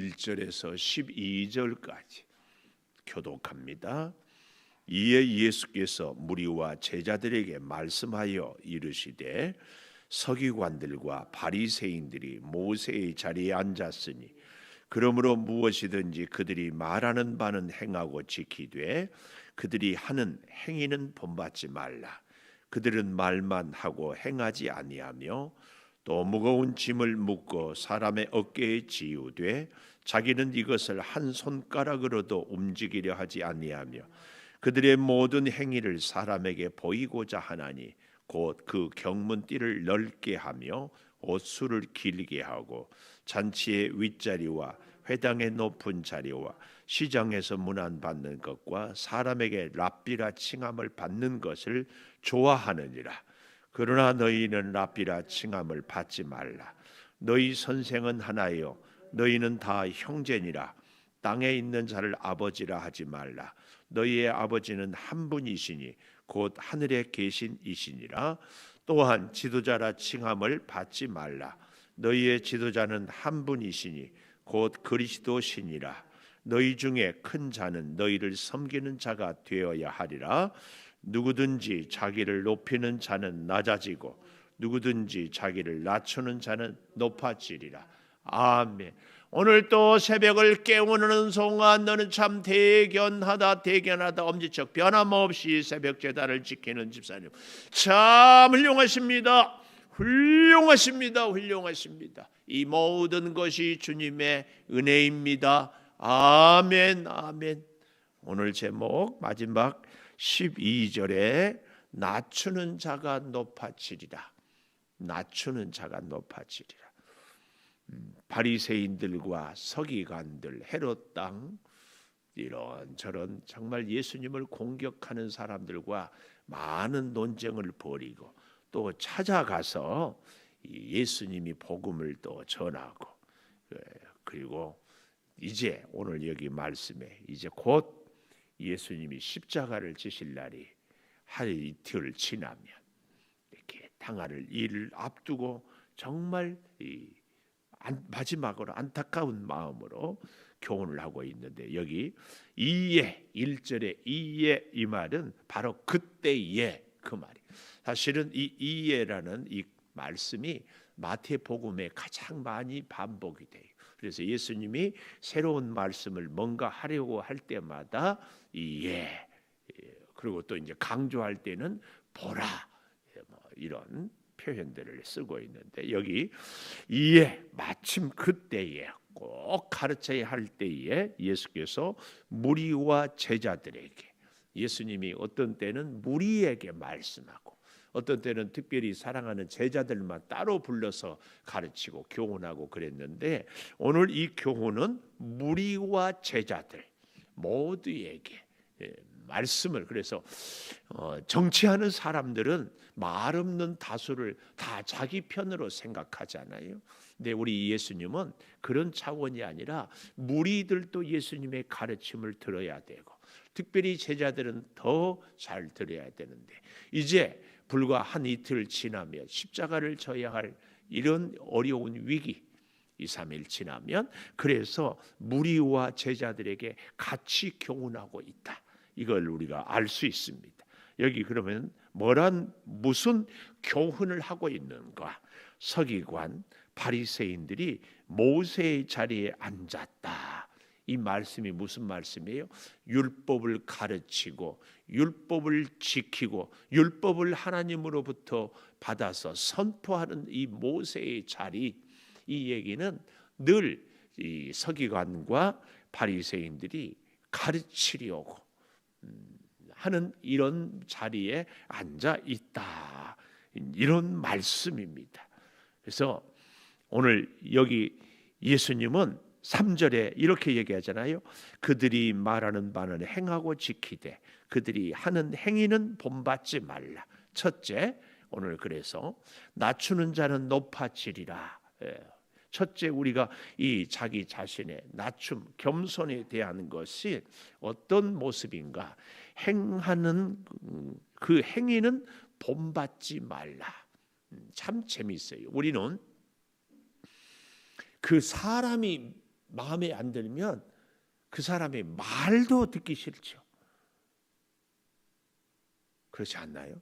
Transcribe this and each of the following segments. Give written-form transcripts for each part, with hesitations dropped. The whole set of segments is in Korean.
1절에서 12절까지 교독합니다. 이에 예수께서 무리와 제자들에게 말씀하여 이르시되 서기관들과 바리새인들이 모세의 자리에 앉았으니 그러므로 무엇이든지 그들이 말하는 바는 행하고 지키되 그들이 하는 행위는 본받지 말라. 그들은 말만 하고 행하지 아니하며 또 무거운 짐을 묶고 사람의 어깨에 지우되 자기는 이것을 한 손가락으로도 움직이려 하지 아니하며 그들의 모든 행위를 사람에게 보이고자 하나니 곧 그 경문띠를 넓게 하며 옷수를 길게 하고 잔치의 윗자리와 회당의 높은 자리와 시장에서 문안받는 것과 사람에게 랍비라 칭함을 받는 것을 좋아하느니라. 그러나 너희는 랍비라 칭함을 받지 말라. 너희 선생은 하나요 너희는 다 형제니라. 땅에 있는 자를 아버지라 하지 말라. 너희의 아버지는 한 분이시니 곧 하늘에 계신 이시니라. 또한 지도자라 칭함을 받지 말라. 너희의 지도자는 한 분이시니 곧 그리스도시니라. 너희 중에 큰 자는 너희를 섬기는 자가 되어야 하리라. 누구든지 자기를 높이는 자는 낮아지고 누구든지 자기를 낮추는 자는 높아지리라. 아멘. 오늘 또 새벽을 깨우는 동안 너는 참 대견하다 엄지척 변함없이 새벽 제단을 지키는 집사님 참 훌륭하십니다. 훌륭하십니다. 이 모든 것이 주님의 은혜입니다. 아멘. 오늘 제목 마지막 12절에 낮추는 자가 높아지리라. 바리새인들과 서기관들, 헤롯 땅 이런저런 정말 예수님을 공격하는 사람들과 많은 논쟁을 벌이고 또 찾아가서 예수님이 복음을 또 전하고 그리고 이제 오늘 여기 말씀에 이제 곧 예수님이 십자가를 지실 날이 하루 이틀 지나면 이렇게 당할 일을 앞두고 정말 마지막으로 안타까운 마음으로 교훈을 하고 있는데 여기 이에 1절에 이에 이 말은 바로 그때에 그 말이 사실은 이 이에라는 이 말씀이 마태복음에 가장 많이 반복이 돼요. 그래서 예수님이 새로운 말씀을 뭔가 하려고 할 때마다 이에 그리고 또 이제 강조할 때는 보라 이런 표현들을 쓰고 있는데 여기 이에 마침 그때에 꼭 가르쳐야 할 때에 예수께서 무리와 제자들에게 예수님이 어떤 때는 무리에게 말씀하고 어떤 때는 특별히 사랑하는 제자들만 따로 불러서 가르치고 교훈하고 그랬는데 오늘 이 교훈은 무리와 제자들 모두에게 말씀을 그래서 정치하는 사람들은 말 없는 다수를 다 자기 편으로 생각하잖아요. 근데 우리 예수님은 그런 차원이 아니라 무리들도 예수님의 가르침을 들어야 되고 특별히 제자들은 더 잘 들어야 되는데 이제 불과 한 이틀 지나면 십자가를 져야 할 이런 어려운 위기 2, 3일 지나면 그래서 무리와 제자들에게 같이 교훈하고 있다. 이걸 우리가 알 수 있습니다. 여기 그러면 무슨 교훈을 하고 있는가? 서기관 바리새인들이 모세의 자리에 앉았다. 이 말씀이 무슨 말씀이에요? 율법을 가르치고 율법을 지키고 율법을 하나님으로부터 받아서 선포하는 이 모세의 자리 이 얘기는 늘 이 서기관과 바리새인들이 가르치려고 하는 이런 자리에 앉아 있다. 이런 말씀입니다. 그래서 오늘 여기 예수님은 3절에 이렇게 얘기하잖아요. 그들이 말하는 바는 행하고 지키되 그들이 하는 행위는 본받지 말라. 첫째, 오늘 그래서 낮추는 자는 높아지리라. 첫째 우리가 이 자기 자신의 낮춤, 겸손에 대한 것이 어떤 모습인가? 행하는 그 행위는 본받지 말라. 참 재미있어요. 우리는 그 사람이 마음에 안 들면 그 사람의 말도 듣기 싫죠. 그렇지 않나요?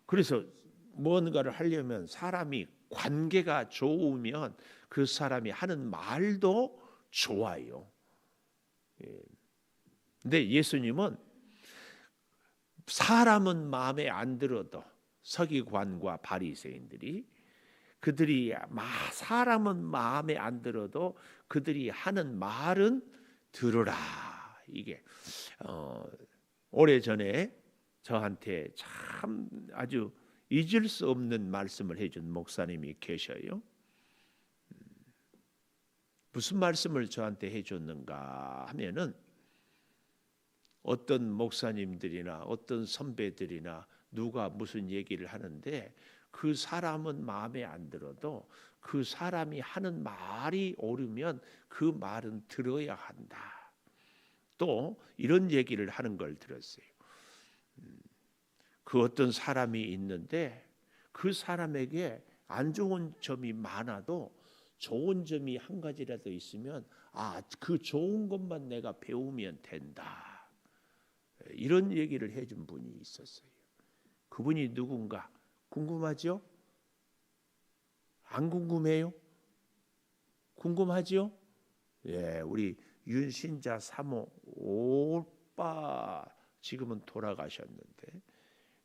그래서 무언가를 하려면 사람이 관계가 좋으면 그 사람이 하는 말도 좋아요. 근데 예수님은 사람은 마음에 안 들어도 서기관과 바리새인들이 그들이 사람은 마음에 안 들어도 그들이 하는 말은 들으라. 이게 오래전에 저한테 참 아주 잊을 수 없는 말씀을 해준 목사님이 계셔요. 무슨 말씀을 저한테 해줬는가 하면은 어떤 목사님들이나 어떤 선배들이나 누가 무슨 얘기를 하는데 그 사람은 마음에 안 들어도 그 사람이 하는 말이 옳으면 그 말은 들어야 한다. 또 이런 얘기를 하는 걸 들었어요. 그 어떤 사람이 있는데 그 사람에게 안 좋은 점이 많아도 좋은 점이 한 가지라도 있으면 그 좋은 것만 내가 배우면 된다. 이런 얘기를 해준 분이 있었어요. 그분이 누군가 궁금하죠? 안 궁금해요? 궁금하죠? 예, 우리 윤신자 사모 오빠 지금은 돌아가셨는데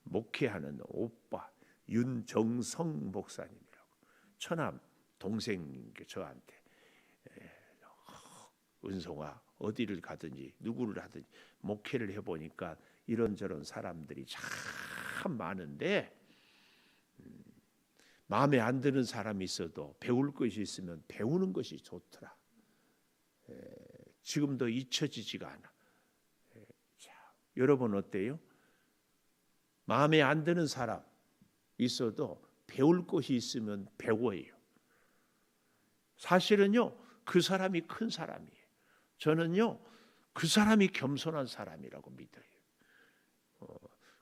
목회하는 오빠 윤정성 목사님이라고 처남 동생 저한테 은송아 어디를 가든지 누구를 하든지 목회를 해보니까 이런저런 사람들이 참 많은데 마음에 안 드는 사람이 있어도 배울 것이 있으면 배우는 것이 좋더라. 지금도 잊혀지지가 않아. 여러분 어때요? 마음에 안 드는 사람 있어도 배울 것이 있으면 배워요. 사실은요 그 사람이 큰 사람이에요. 저는요 그 사람이 겸손한 사람이라고 믿어요.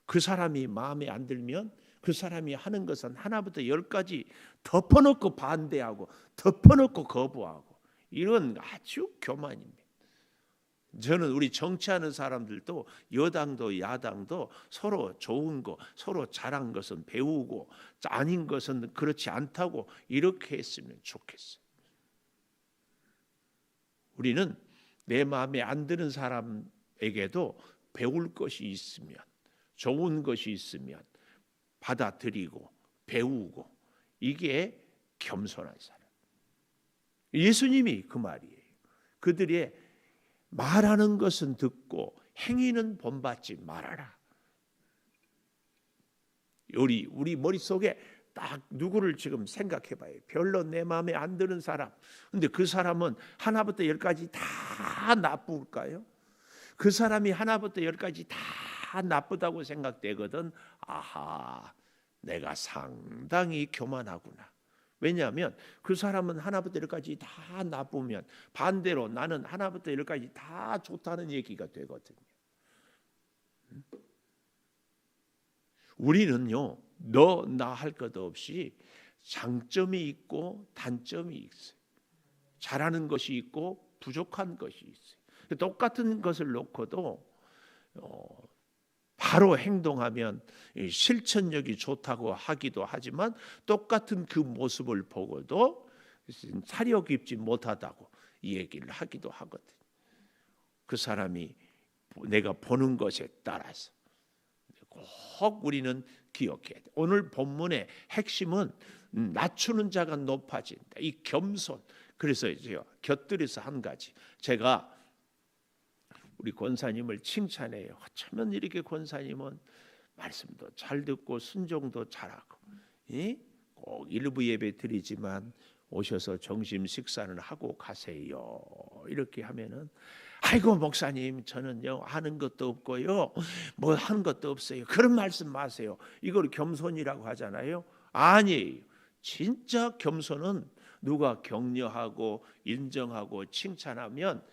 그 사람이 마음에 안 들면 그 사람이 하는 것은 하나부터 열까지 덮어놓고 반대하고 덮어놓고 거부하고 이런 아주 교만입니다. 저는 우리 정치하는 사람들도 여당도 야당도 서로 좋은 거 서로 잘한 것은 배우고 아닌 것은 그렇지 않다고 이렇게 했으면 좋겠어요. 우리는 내 마음에 안 드는 사람에게도 배울 것이 있으면 좋은 것이 있으면 받아들이고 배우고 이게 겸손한 사람. 예수님이 그 말이에요. 그들의 말하는 것은 듣고 행위는 본받지 말아라. 우리 머릿속에 딱 누구를 지금 생각해 봐요. 별로 내 마음에 안 드는 사람. 근데 그 사람은 하나부터 열까지 다 나쁠까요? 그 사람이 하나부터 열까지 다 나쁘다고 생각되거든. 아하, 내가 상당히 교만하구나. 왜냐하면 그 사람은 하나부터 열까지 다 나쁘면 반대로 나는 하나부터 열까지 다 좋다는 얘기가 되거든요. 우리는요 너 나 할 것 없이 장점이 있고 단점이 있어요. 잘하는 것이 있고 부족한 것이 있어요. 똑같은 것을 놓고도 바로 행동하면 실천력이 좋다고 하기도 하지만 똑같은 그 모습을 보고도 사려 깊지 못하다고 이 얘기를 하기도 하거든요. 그 사람이 내가 보는 것에 따라서 꼭 우리는 기억해야 돼. 오늘 본문의 핵심은 낮추는 자가 높아진다. 이 겸손. 그래서 이제 곁들여서 한 가지. 제가 우리 권사님을 칭찬해요. 어쩌면 이렇게 권사님은 말씀도 잘 듣고 순종도 잘하고 꼭 일부 예배 드리지만 오셔서 점심 식사는 하고 가세요. 이렇게 하면은 아이고 목사님 저는요 하는 것도 없고요 뭐 하는 것도 없어요. 그런 말씀 마세요. 이걸 겸손이라고 하잖아요. 아니에요. 진짜 겸손은 누가 격려하고 인정하고 칭찬하면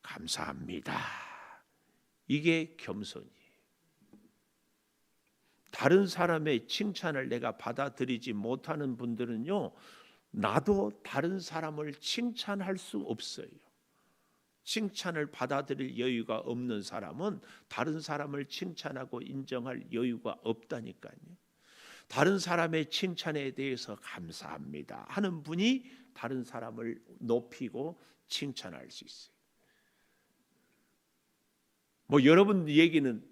감사합니다. 이게 겸손이에요. 다른 사람의 칭찬을 내가 받아들이지 못하는 분들은요 나도 다른 사람을 칭찬할 수 없어요. 칭찬을 받아들일 여유가 없는 사람은 다른 사람을 칭찬하고 인정할 여유가 없다니까요. 다른 사람의 칭찬에 대해서 감사합니다 하는 분이 다른 사람을 높이고 칭찬할 수 있어요. 뭐 여러분 얘기는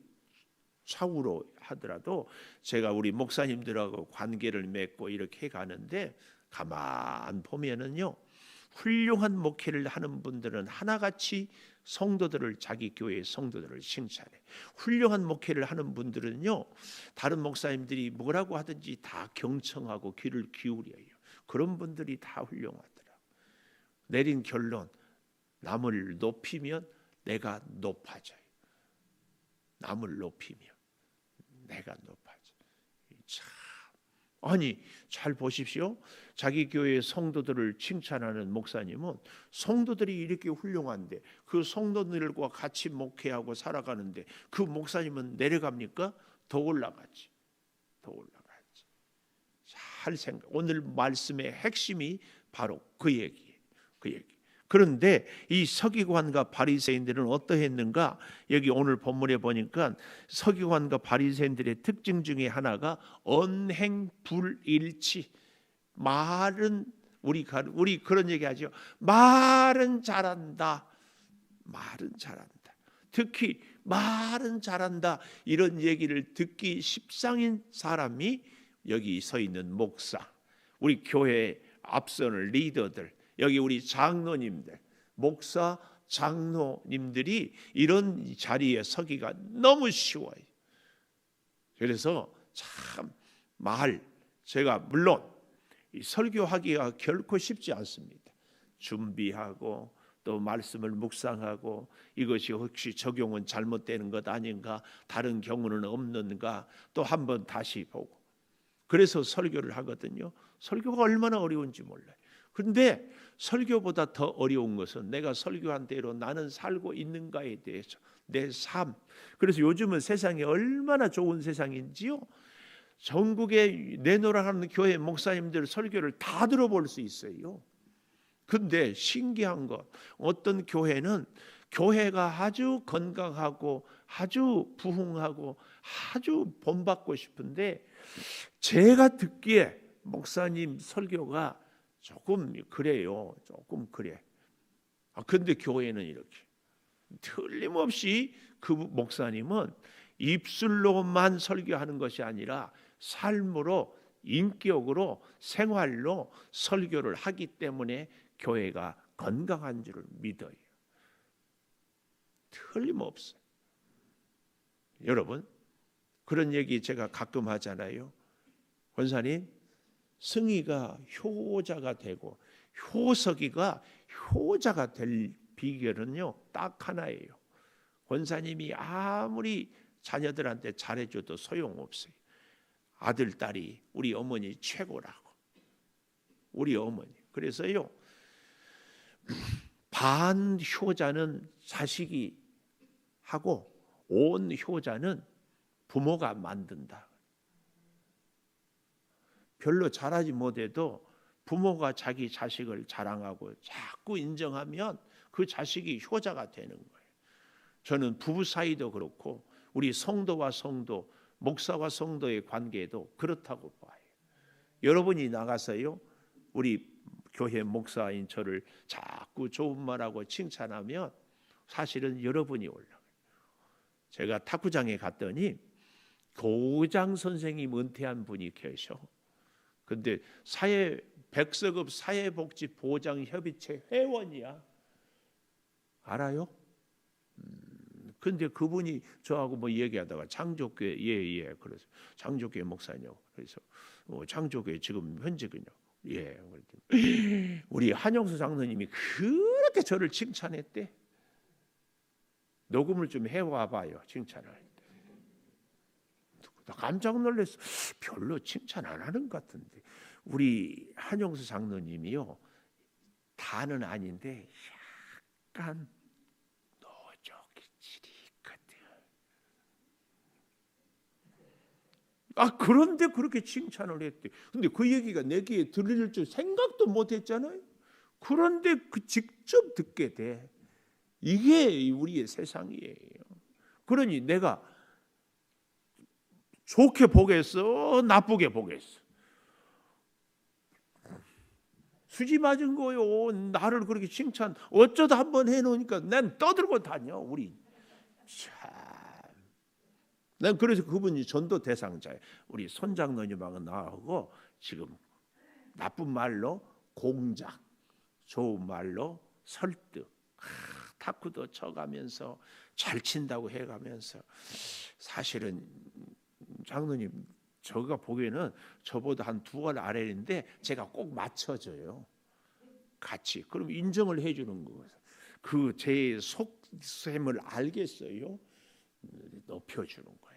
차후로 하더라도 제가 우리 목사님들하고 관계를 맺고 이렇게 가는데 가만 보면은요, 훌륭한 목회를 하는 분들은 하나같이 성도들을, 자기 교회의 성도들을 칭찬해. 훌륭한 목회를 하는 분들은요, 다른 목사님들이 뭐라고 하든지 다 경청하고 귀를 기울여요. 그런 분들이 다 훌륭하더라. 내린 결론, 남을 높이면 내가 높아져요. 남을 높이면 내가 높아져. 참, 아니 잘 보십시오. 자기 교회의 성도들을 칭찬하는 목사님은 성도들이 이렇게 훌륭한데 그 성도들과 같이 목회하고 살아가는데 그 목사님은 내려갑니까? 더 올라가지. 더 올라가지. 잘 생각. 오늘 말씀의 핵심이 바로 그 얘기예요. 그 얘기. 그런데 이 서기관과 바리새인들은 어떠했는가? 여기 오늘 본문에 보니까 서기관과 바리새인들의 특징 중에 하나가 언행불일치. 말은 우리 그런 얘기하죠. 말은 잘한다. 말은 잘한다. 특히 말은 잘한다 이런 얘기를 듣기 십상인 사람이 여기 서 있는 목사, 우리 교회 앞서는 리더들, 여기 우리 장로님들, 목사, 장로님들이 이런 자리에 서기가 너무 쉬워요. 그래서 참 제가 물론 설교하기가 결코 쉽지 않습니다. 준비하고 또 말씀을 묵상하고 이것이 혹시 적용은 잘못되는 것 아닌가, 다른 경우는 없는가 또 한번 다시 보고, 그래서 설교를 하거든요. 설교가 얼마나 어려운지 몰라요. 그런데 설교보다 더 어려운 것은 내가 설교한 대로 나는 살고 있는가에 대해서, 내 삶. 그래서 요즘은 세상이 얼마나 좋은 세상인지요. 전국에 내노라하는 교회 목사님들 설교를 다 들어볼 수 있어요. 근데 신기한 것, 어떤 교회는 교회가 아주 건강하고 아주 부흥하고 아주 본받고 싶은데 제가 듣기에 목사님 설교가 조금 그래요. 조금 그래. 근데 교회는 이렇게 틀림없이 그 목사님은 입술로만 설교하는 것이 아니라 삶으로, 인격으로, 생활로 설교를 하기 때문에 교회가 건강한 줄을 믿어요. 틀림없어요. 여러분, 그런 얘기 제가 가끔 하잖아요. 권사님, 승희가 효자가 되고 효석이가 효자가 될 비결은요, 딱 하나예요. 권사님이 아무리 자녀들한테 잘해줘도 소용없어요. 아들, 딸이 우리 어머니 최고라고. 우리 어머니. 그래서요, 반 효자는 자식이 하고 온 효자는 부모가 만든다. 별로 잘하지 못해도 부모가 자기 자식을 자랑하고 자꾸 인정하면 그 자식이 효자가 되는 거예요. 저는 부부 사이도 그렇고 우리 성도와 성도, 목사와 성도의 관계도 그렇다고 봐요. 여러분이 나가서요, 우리 교회 목사인 저를 자꾸 좋은 말하고 칭찬하면 사실은 여러분이 올라가요. 제가 탁구장에 갔더니 교장 선생님 은퇴한 분이 계셔. 근데 백서급 사회복지보장협의체 회원이야. 알아요? 근데 그분이 저하고 뭐 얘기하다가 창조교회, 예, 그래서 창조교회 목사냐고. 그래서 창조교회 지금 현직은요. 예, 우리 한영수 장로님이 그렇게 저를 칭찬했대. 녹음을 좀 해와봐요, 칭찬을. 나 깜짝 놀랐어. 별로 칭찬 안 하는 것 같은데. 우리 한영수 장로님이요, 다는 아닌데 약간 노적질이 있거든. 그런데 그렇게 칭찬을 했대. 근데 그 얘기가 내 귀에 들릴 줄 생각도 못 했잖아요. 그런데 그 직접 듣게 돼. 이게 우리의 세상이에요. 그러니 내가 좋게 보겠어, 나쁘게 보겠어? 수지 맞은 거요. 나를 그렇게 칭찬 어쩌다 한번 해놓으니까 난 떠들고 다녀. 우리 참. 난 그래서 그분이 전도 대상자예요. 우리 손장로님하고 나하고 지금 나쁜 말로 공작, 좋은 말로 설득, 탁구도 쳐가면서 잘 친다고 해가면서 사실은 장로님 저가 보기에는 저보다 한 2월 아래인데 제가 꼭 맞춰줘요. 같이. 그럼 인정을 해주는 거예요. 그 제 속셈을 알겠어요. 높여주는 거야.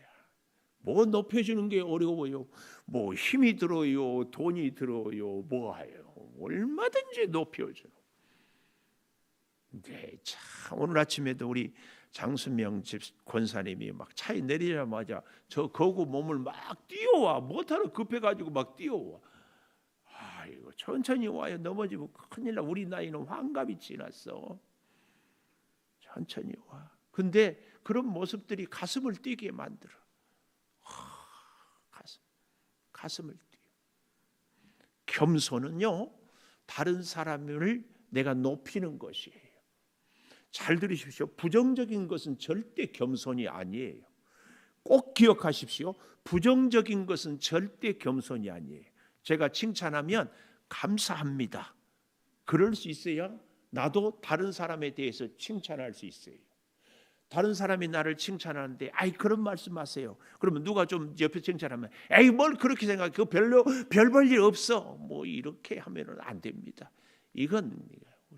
뭐 높여주는 게 어려워요. 뭐 힘이 들어요, 돈이 들어요, 뭐예요. 얼마든지 높여줘. 네, 참 오늘 아침에도 우리 장순명 집 권사님이 막 차에 내리자마자 저 거구 몸을 막 뛰어와. 못하러 급해가지고 막 뛰어와. 이거 천천히 와요. 넘어지면 큰일 나. 우리 나이는 환갑이 지났어. 천천히 와. 근데 그런 모습들이 가슴을 뛰게 만들어. 가슴을 뛰어. 겸손은요, 다른 사람을 내가 높이는 것이에요. 잘 들으십시오. 부정적인 것은 절대 겸손이 아니에요. 꼭 기억하십시오. 부정적인 것은 절대 겸손이 아니에요. 제가 칭찬하면 감사합니다. 그럴 수 있어야 나도 다른 사람에 대해서 칭찬할 수 있어요. 다른 사람이 나를 칭찬하는데 그런 말씀하세요. 그러면 누가 좀 옆에 칭찬하면 뭘 그렇게 생각해. 그거 별 볼 일 없어. 뭐 이렇게 하면은 안 됩니다. 이건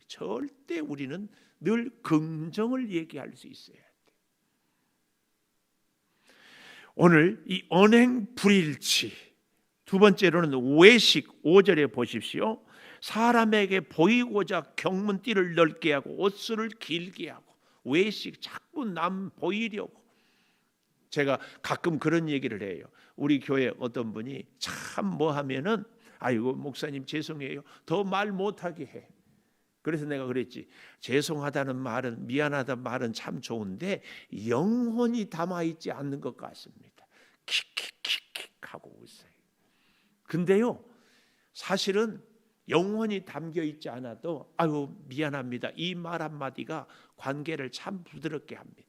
절대 우리는 늘 긍정을 얘기할 수 있어야 돼. 오늘 이 언행 불일치, 두 번째로는 외식. 5절에 보십시오. 사람에게 보이고자 경문띠를 넓게 하고 옷수를 길게 하고. 외식, 자꾸 남 보이려고. 제가 가끔 그런 얘기를 해요. 우리 교회 어떤 분이 참 뭐 하면은 아이고 목사님 죄송해요. 더 말 못하게 해. 그래서 내가 그랬지. 죄송하다는 말은, 미안하다는 말은 참 좋은데 영혼이 담아있지 않는 것 같습니다. 킥킥킥킥 하고 웃어요. 근데요, 사실은 영혼이 담겨있지 않아도 아유 미안합니다. 이 말 한마디가 관계를 참 부드럽게 합니다.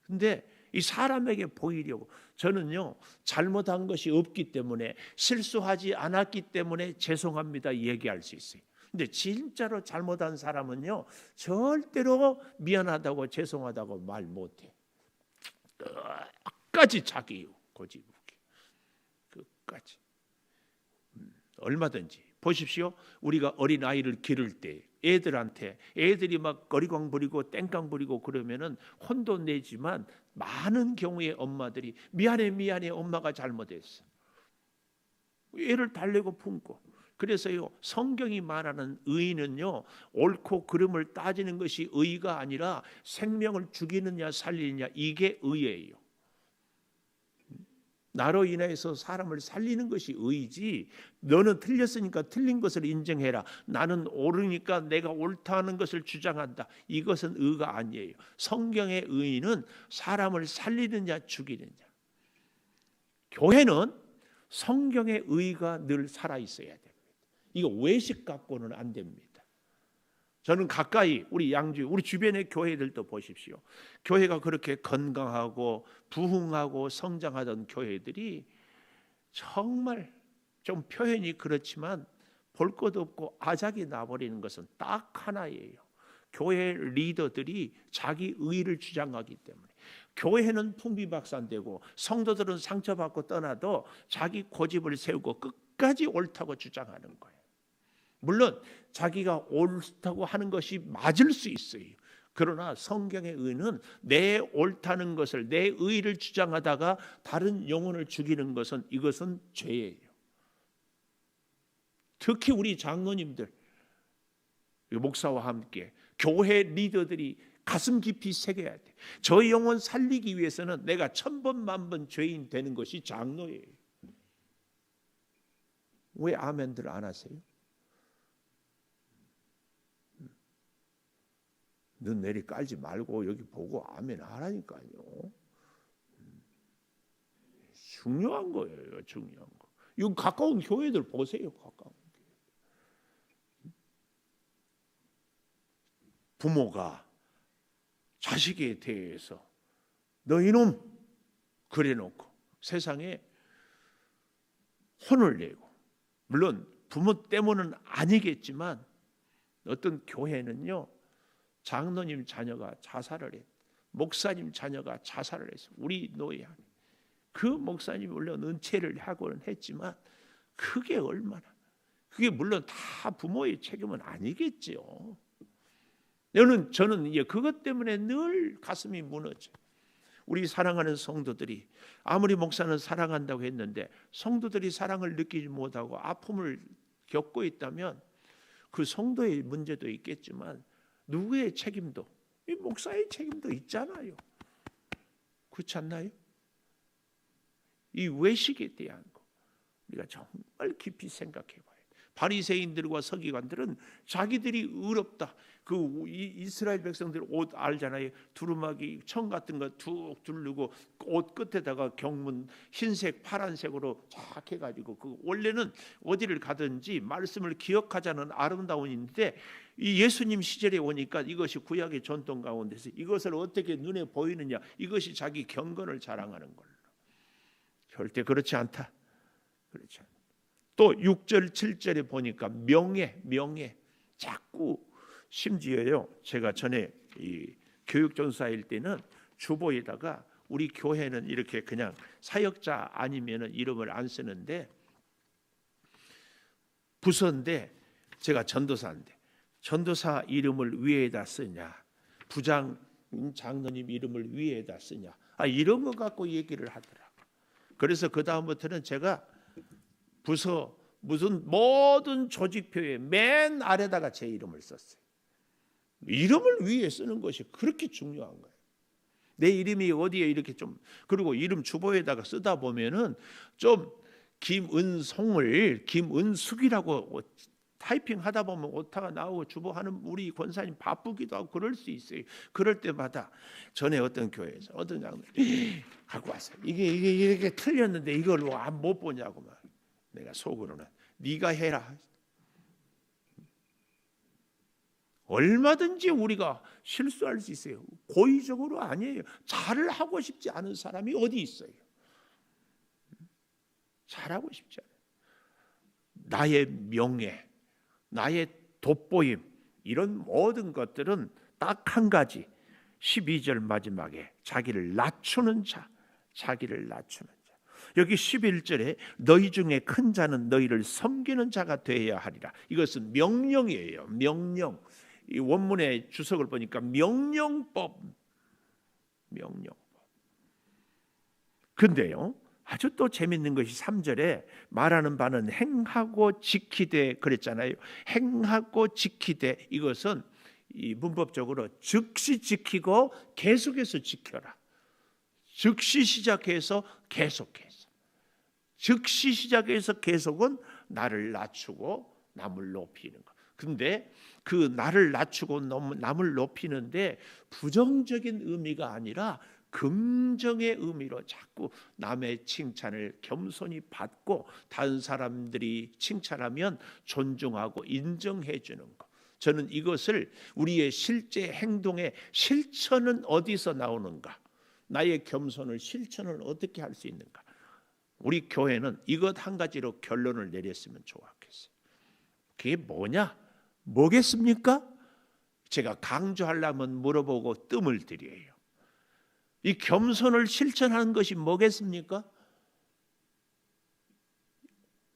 근데 이 사람에게 보이려고, 저는요 잘못한 것이 없기 때문에, 실수하지 않았기 때문에 죄송합니다 얘기할 수 있어요. 근데 진짜로 잘못한 사람은요 절대로 미안하다고 죄송하다고 말 못해. 끝까지 자기 고집을 끝까지. 얼마든지 보십시오. 우리가 어린 아이를 기를 때 애들이 막 거리광 부리고 땡깡 부리고 그러면은 혼도 내지만 많은 경우에 엄마들이 미안해 엄마가 잘못했어. 애를 달래고 품고. 그래서요 성경이 말하는 의는요 옳고 그름을 따지는 것이 의가 아니라 생명을 죽이느냐 살리느냐, 이게 의예요. 나로 인해서 사람을 살리는 것이 의지, 너는 틀렸으니까 틀린 것을 인정해라, 나는 옳으니까 내가 옳다는 것을 주장한다, 이것은 의가 아니에요. 성경의 의는 사람을 살리느냐 죽이느냐. 교회는 성경의 의가 늘 살아있어야 됩니다. 이거 외식 갖고는 안 됩니다. 저는 가까이 우리 양주, 우리 주변의 교회들도 보십시오. 교회가 그렇게 건강하고 부흥하고 성장하던 교회들이 정말 좀 표현이 그렇지만 볼 것 없고 아작이 나버리는 것은 딱 하나예요. 교회 리더들이 자기 의를 주장하기 때문에. 교회는 풍비박산되고 성도들은 상처받고 떠나도 자기 고집을 세우고 끝까지 옳다고 주장하는 거예요. 물론 자기가 옳다고 하는 것이 맞을 수 있어요. 그러나 성경의 의는 내 옳다는 것을, 내 의를 주장하다가 다른 영혼을 죽이는 것은, 이것은 죄예요. 특히 우리 장로님들, 목사와 함께 교회 리더들이 가슴 깊이 새겨야 돼. 저 영혼 살리기 위해서는 내가 1000번 만번 죄인 되는 것이 장로예요. 왜 아멘들 안 하세요? 눈 내리 깔지 말고 여기 보고 아멘 하라니까요. 중요한 거예요. 중요한 거. 이거 가까운 교회들 보세요. 가까운 교회. 부모가 자식에 대해서 너 이놈 그래놓고 세상에 혼을 내고, 물론 부모 때문은 아니겠지만 어떤 교회는요, 장로님 자녀가 자살을 했, 목사님 자녀가 자살을 했어. 우리 노예 안에. 그 목사님이 물론 은퇴를 하고는 했지만 그게 얼마나, 그게 물론 다 부모의 책임은 아니겠지요. 저는 이제 그것 때문에 늘 가슴이 무너져. 우리 사랑하는 성도들이 아무리 목사는 사랑한다고 했는데 성도들이 사랑을 느끼지 못하고 아픔을 겪고 있다면 그 성도의 문제도 있겠지만 누구의 책임도, 이 목사의 책임도 있잖아요. 그렇지 않나요? 이 외식에 대한 거 우리가 정말 깊이 생각해 봐요. 바리새인들과 서기관들은 자기들이 의롭다. 그 이스라엘 백성들 옷 알잖아요. 두루마기 청 같은 거 툭 두르고 옷 끝에다가 경문 흰색 파란색으로 쫙 해가지고, 그 원래는 어디를 가든지 말씀을 기억하자는 아름다움인데 이 예수님 시절에 오니까 이것이 구약의 전통 가운데서 이것을 어떻게 눈에 보이느냐, 이것이 자기 경건을 자랑하는 걸로. 절대 그렇지 않다. 그렇지 않다. 또 6절 7절에 보니까 명예 자꾸, 심지어요, 제가 전에 이 교육전사일 때는 주보에다가 우리 교회는 이렇게 그냥 사역자 아니면은 이름을 안 쓰는데, 부서인데 제가 전도사인데 전도사 이름을 위에다 쓰냐, 부장 장로님 이름을 위에다 쓰냐, 이런 거 갖고 얘기를 하더라고. 그래서 그 다음부터는 제가 부서 무슨 모든 조직표에 맨 아래다가 제 이름을 썼어요. 이름을 위에 쓰는 것이 그렇게 중요한 거예요. 내 이름이 어디에 이렇게 좀, 그리고 이름 주보에다가 쓰다 보면은 좀 김은송을 김은숙이라고 타이핑 하다 보면 오타가 나오고 주보하는 우리 권사님 바쁘기도 하고 그럴 수 있어요. 그럴 때마다 전에 어떤 교회에서 어떤 장로님 갖고 왔어요. 이게 이렇게 틀렸는데 이걸 못 보냐고 막. 내가 속으로는 네가 해라. 얼마든지 우리가 실수할 수 있어요. 고의적으로 아니에요. 잘을 하고 싶지 않은 사람이 어디 있어요. 잘하고 싶지 않아요. 나의 명예, 나의 돋보임, 이런 모든 것들은 딱 한 가지, 12절 마지막에 자기를 낮추는 자, 자기를 낮추는 자. 여기 11절에 너희 중에 큰 자는 너희를 섬기는 자가 되어야 하리라. 이것은 명령이에요. 명령. 이 원문의 주석을 보니까 명령법. 근데요, 아주 또 재밌는 것이 3절에 말하는 바는 행하고 지키되 그랬잖아요. 행하고 지키되, 이것은 이 문법적으로 즉시 지키고 계속해서 지켜라. 즉시 시작해서 계속해서. 즉시 시작해서 계속은 나를 낮추고 남을 높이는 것. 근데 그 나를 낮추고 남을 높이는데 부정적인 의미가 아니라 긍정의 의미로 자꾸 남의 칭찬을 겸손히 받고 다른 사람들이 칭찬하면 존중하고 인정해 주는 것. 저는 이것을 우리의 실제 행동의 실천은 어디서 나오는가? 나의 겸손을 실천을 어떻게 할 수 있는가? 우리 교회는 이것 한 가지로 결론을 내렸으면 좋았겠어요. 그게 뭐겠습니까? 제가 강조하려면 물어보고 뜸을 들여요. 이 겸손을 실천하는 것이 뭐겠습니까?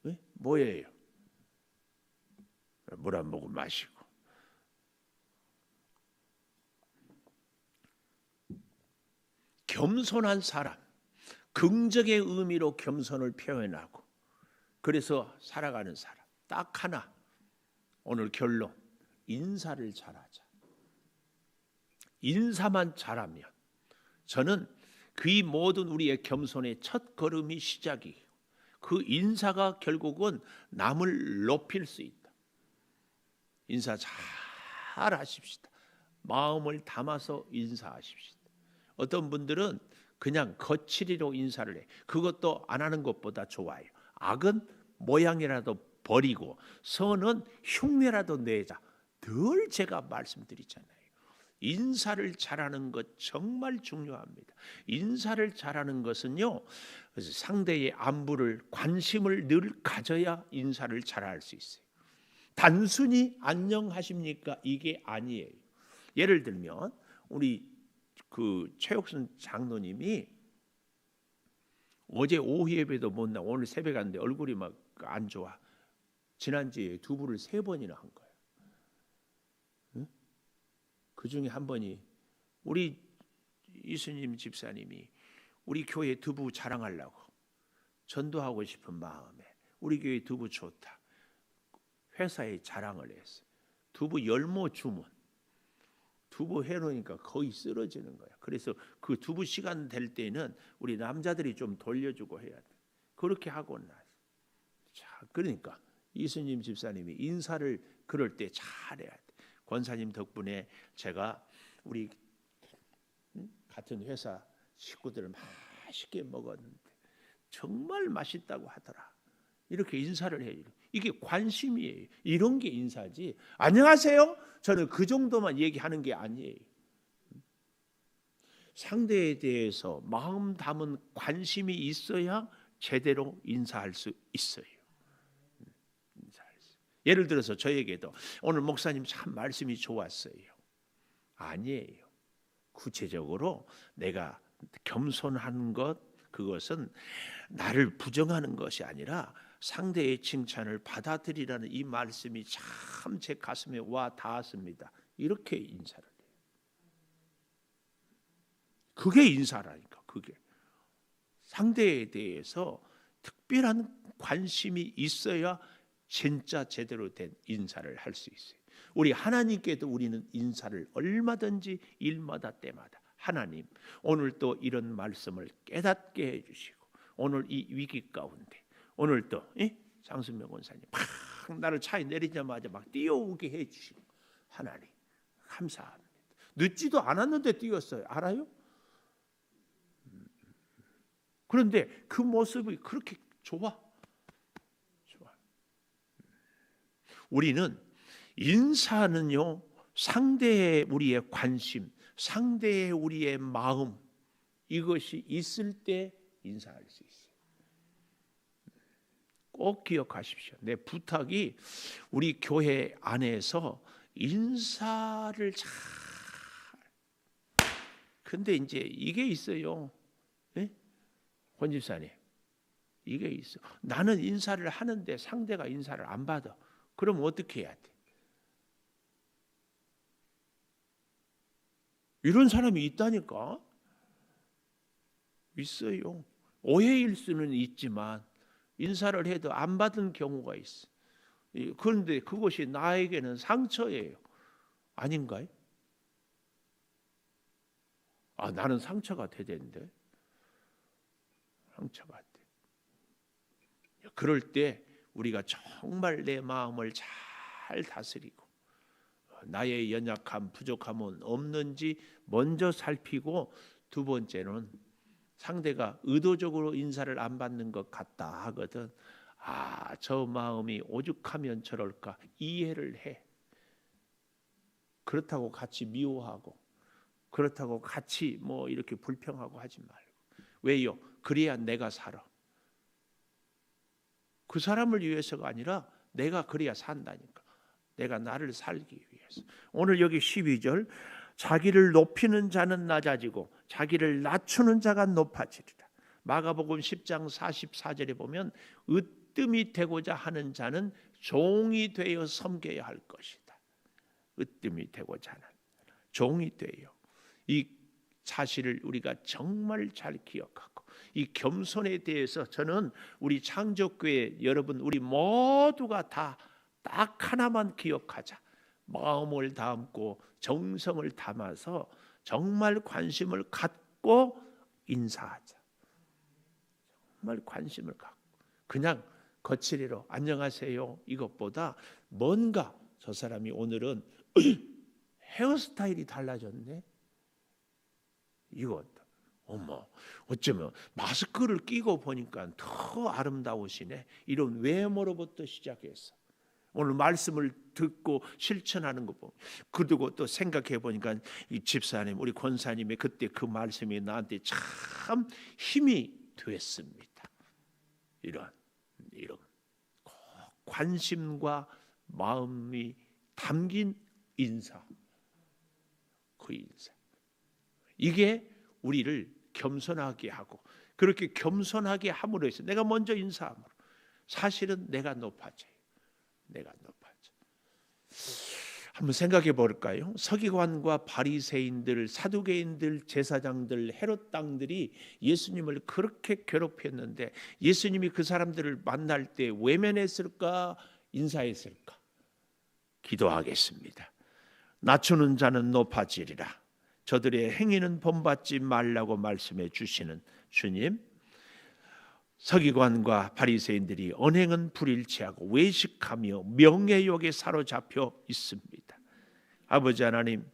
네? 뭐예요? 물 한 모금 마시고. 겸손한 사람, 긍정의 의미로 겸손을 표현하고 그래서 살아가는 사람, 딱 하나. 오늘 결론, 인사를 잘하자. 인사만 잘하면 저는 그 모든 우리의 겸손의 첫 걸음이 시작이에요. 그 인사가 결국은 남을 높일 수 있다. 인사 잘 하십시다. 마음을 담아서 인사하십시다. 어떤 분들은 그냥 거칠이로 인사를 해. 그것도 안 하는 것보다 좋아요. 악은 모양이라도 버리고 선은 흉내라도 내자. 늘 제가 말씀드리잖아요. 인사를 잘하는 것 정말 중요합니다. 인사를 잘하는 것은요, 상대의 안부를 관심을 늘 가져야 인사를 잘할 수 있어요. 단순히 안녕하십니까? 이게 아니에요. 예를 들면 우리 그 최옥순 장로님이 어제 오후 예배도 못 나, 오늘 새벽에 갔는데 얼굴이 막 안 좋아. 지난주에 두부를 3번이나 한 거예요. 응? 그 중에 한 번이 우리 이수님 집사님이 우리 교회 두부 자랑하려고 전도하고 싶은 마음에 우리 교회 두부 좋다. 회사에 자랑을 했어요. 두부 열모 주문. 두부 해놓으니까 거의 쓰러지는 거야. 그래서 그 두부 시간 될 때는 우리 남자들이 좀 돌려주고 해야 돼. 그렇게 하고 나. 자, 그러니까 이수님 집사님이 인사를 그럴 때 잘해야 돼. 권사님 덕분에 제가 우리 같은 회사 식구들을 맛있게 먹었는데 정말 맛있다고 하더라. 이렇게 인사를 해요. 이게 관심이에요. 이런 게 인사지. 안녕하세요. 저는 그 정도만 얘기하는 게 아니에요. 상대에 대해서 마음 담은 관심이 있어야 제대로 인사할 수 있어요. 예를 들어서 저에게도 오늘 목사님 참 말씀이 좋았어요. 아니에요. 구체적으로 내가 겸손한 것, 그것은 나를 부정하는 것이 아니라 상대의 칭찬을 받아들이라는 이 말씀이 참 제 가슴에 와 닿았습니다. 이렇게 인사를 해요. 그게 인사라니까. 그게 상대에 대해서 특별한 관심이 있어야 진짜 제대로 된 인사를 할 수 있어요. 우리 하나님께도 우리는 인사를 얼마든지 일마다 때마다 하나님 오늘 또 이런 말씀을 깨닫게 해주시고 오늘 이 위기 가운데 오늘 또 장순명 권사님 막 나를 차에 내리자마자 막 뛰어오게 해주시고 하나님 감사합니다. 늦지도 않았는데 뛰었어요. 알아요? 그런데 그 모습이 그렇게 좋아. 우리는 인사는요 상대의 우리의 관심, 상대의 우리의 마음 이것이 있을 때 인사할 수 있어요. 꼭 기억하십시오. 내 부탁이 우리 교회 안에서 인사를 잘. 근데 이제 이게 있어요. 네? 권 집사님, 이게 있어. 나는 인사를 하는데 상대가 인사를 안 받아. 그럼 어떻게 해야 돼? 이런 사람이 있다니까. 있어요. 오해일 수는 있지만 인사를 해도 안 받은 경우가 있어. 그런데 그것이 나에게는 상처예요. 아닌가요? 아, 나는 상처가 되던데. 상처가 돼. 그럴 때 우리가 정말 내 마음을 잘 다스리고 나의 연약함, 부족함은 없는지 먼저 살피고 두 번째는 상대가 의도적으로 인사를 안 받는 것 같다 하거든. 아, 저 마음이 오죽하면 저럴까 이해를 해. 그렇다고 같이 미워하고 그렇다고 같이 뭐 이렇게 불평하고 하지 말고. 왜요? 그래야 내가 살아. 그 사람을 위해서가 아니라 내가 그래야 산다니까. 내가 나를 살기 위해서. 오늘 여기 12절 자기를 높이는 자는 낮아지고 자기를 낮추는 자가 높아지리라. 마가복음 10장 44절에 보면 으뜸이 되고자 하는 자는 종이 되어 섬겨야 할 것이다. 으뜸이 되고자 하는 종이 되어. 이 사실을 우리가 정말 잘 기억하고 이 겸손에 대해서 저는 우리 창조교회 여러분 우리 모두가 다 딱 하나만 기억하자. 마음을 담고 정성을 담아서 정말 관심을 갖고 인사하자. 정말 관심을 갖고 그냥 거칠이로 안녕하세요 이것보다 뭔가 저 사람이 오늘은 헤어스타일이 달라졌네. 이거 어머 어쩌면 마스크를 끼고 보니까 더 아름다우시네. 이런 외모로부터 시작해서 오늘 말씀을 듣고 실천하는 거 보면 그리고 또 생각해 보니까 이 집사님 우리 권사님의 그때 그 말씀이 나한테 참 힘이 됐습니다. 이런 관심과 마음이 담긴 인사, 그 인사 이게 우리를 겸손하게 하고 그렇게 겸손하게 함으로 해서 내가 먼저 인사함으로 사실은 내가 높아져요. 한번 생각해 볼까요? 서기관과 바리새인들, 사두개인들, 제사장들, 헤롯 당들이 예수님을 그렇게 괴롭혔는데 예수님이 그 사람들을 만날 때 외면했을까? 인사했을까? 기도하겠습니다. 낮추는 자는 높아지리라. 저들의 행위는 본받지 말라고 말씀해 주시는 주님, 서기관과 바리새인들이 언행은 불일치하고 외식하며 명예욕에 사로잡혀 있습니다. 아버지 하나님,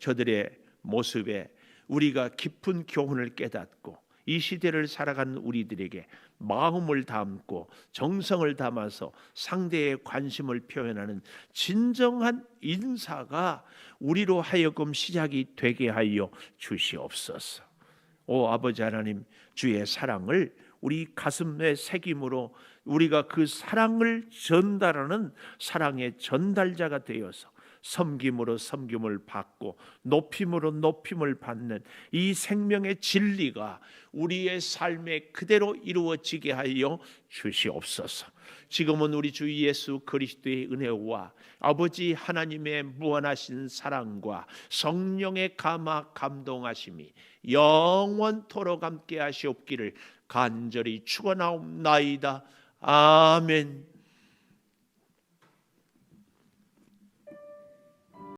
저들의 모습에 우리가 깊은 교훈을 깨닫고 이 시대를 살아가는 우리들에게 마음을 담고 정성을 담아서 상대의 관심을 표현하는 진정한 인사가 우리로 하여금 시작이 되게 하여 주시옵소서. 오 아버지 하나님, 주의 사랑을 우리 가슴에 새김으로 우리가 그 사랑을 전달하는 사랑의 전달자가 되어서 섬김으로 섬김을 받고 높임으로 높임을 받는 이 생명의 진리가 우리의 삶에 그대로 이루어지게 하여 주시옵소서. 지금은 우리 주 예수 그리스도의 은혜와 아버지 하나님의 무한하신 사랑과 성령의 감화 감동하심이 영원토록 함께 하시옵기를 간절히 축원하옵나이다. 아멘.